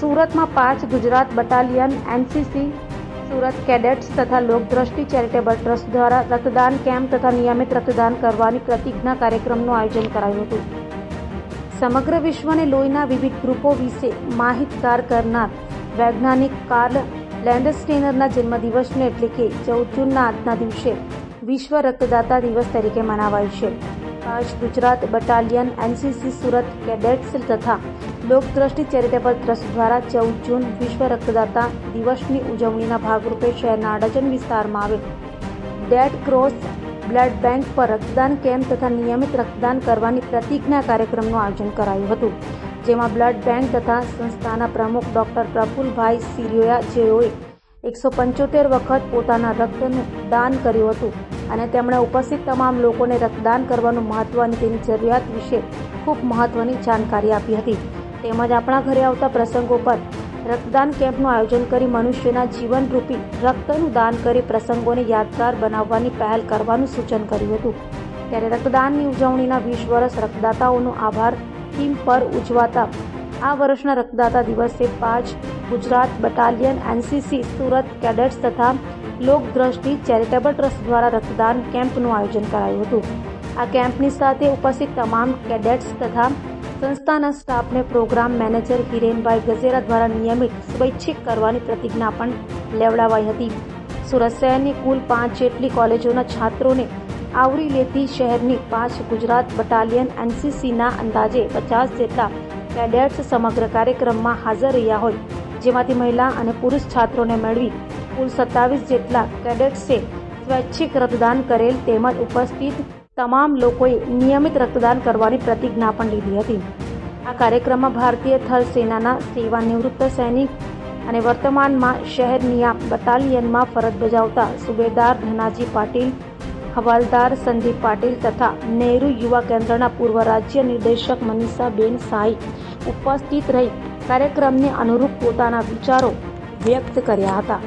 સુરતમાં 5 Gujarat battalion, NCC, Surat cadets તથા લોકદ્રષ્ટિ charitable trust દ્વારા રક્તદાન કેમ્પ તથા નિયમિત રક્તદાન કરવાની પ્રતિજ્ઞા કાર્યક્રમનું આયોજન કરાયું હતું. સમગ્ર વિશ્વને લોહીના વિવિધ ગ્રુપો વિશે માહિતગાર કરનાર વૈજ્ઞાનિક કાર્લ લેન્ડસ્ટેનરના જન્મદિવસને એટલે કે 14 જૂનના આજના દિવસે વિશ્વ રક્તદાતા દિવસ તરીકે મનાવાય છે. 5 Gujarat battalion, NCC, Surat cadets તથા લોકદ્રષ્ટિ ચેરિટેબલ ટ્રસ્ટ દ્વારા 14 જૂન વિશ્વ રક્તદાતા દિવસની ઉજવણીના ભાગરૂપે શહેરના અડાજણ વિસ્તારમાં આવેલ રેડ ક્રોસ બ્લડ બેંક પર રક્તદાન કેમ્પ તથા નિયમિત રક્તદાન કરવાની પ્રતિજ્ઞા કાર્યક્રમનું આયોજન કરાયું હતું. જેમાં બ્લડ બેંક તથા સંસ્થાના પ્રમુખ ડોક્ટર પ્રફુલભાઈ સિરિયા, જેઓએ 175 વખત પોતાના રક્તનું દાન કર્યું હતું અને તેમણે ઉપસ્થિત તમામ લોકોને રક્તદાન કરવાનું મહત્વ અને તેની જરૂરિયાત વિશે ખૂબ મહત્વની જાણકારી આપી હતી. તેમજ આપણા ઘરે આવતા પ્રસંગો પર રક્તદાન કેમ્પનું આયોજન કરી મનુષ્યના જીવનરૂપી રક્તનું દાન કરી પ્રસંગોને યાદગાર બનાવવાની પહેલ કરવાનું સૂચન કર્યું હતું. ત્યારે રક્તદાનની ઉજવણીના 20 વર્ષ રક્તદાતાઓનો આભાર થીમ પર ઉજવાતા આ વર્ષના રક્તદાતા દિવસે 5 Gujarat battalion, NCC, Surat cadets તથા લોકદ્રષ્ટિ ચેરિટેબલ ટ્રસ્ટ દ્વારા રક્તદાન કેમ્પનું આયોજન કરાયું હતું. આ કેમ્પની સાથે ઉપસ્થિત તમામ કેડેટ્સ તથા સંસ્થાના સ્ટાફને પ્રોગ્રામ મેનેજર હિરેનભાઈ ગજેરા દ્વારા નિયમિત સ્વૈચ્છિક કરવાની પ્રતિજ્ઞા પણ લેવડાવાઈ હતી. સુરત શહેરની કુલ 5 જેટલી કોલેજોના છાત્રોને આવરી લેતી શહેરની 5 ગુજરાત બટાલિયન, એનસીસીના અંદાજે 50 જેટલા કેડેટ્સ સમગ્ર કાર્યક્રમમાં હાજર રહ્યા હોય, જેમાંથી મહિલા અને પુરુષ છાત્રોને મેળવી કુલ 27 જેટલા કેડેટ્સે સ્વૈચ્છિક રક્તદાન કરેલ. તેમજ ઉપસ્થિત તમામ લોકોએ નિયમિત રક્તદાન કરવાની પ્રતિજ્ઞા પણ લીધી હતી. આ કાર્યક્રમમાં ભારતીય થલ સેનાના સેવાનિવૃત્ત સૈનિક અને વર્તમાનમાં શહેરની આ બટાલિયનમાં ફરજ બજાવતા સુબેદાર ધનાજી પાટીલ, હવાલદાર સંદીપ પાટીલ તથા નહેરુ યુવા કેન્દ્રના પૂર્વ રાજ્ય નિર્દેશક મનીષાબેન શાહી ઉપસ્થિત રહી કાર્યક્રમને અનુરૂપ પોતાના વિચારો વ્યક્ત કર્યા હતા.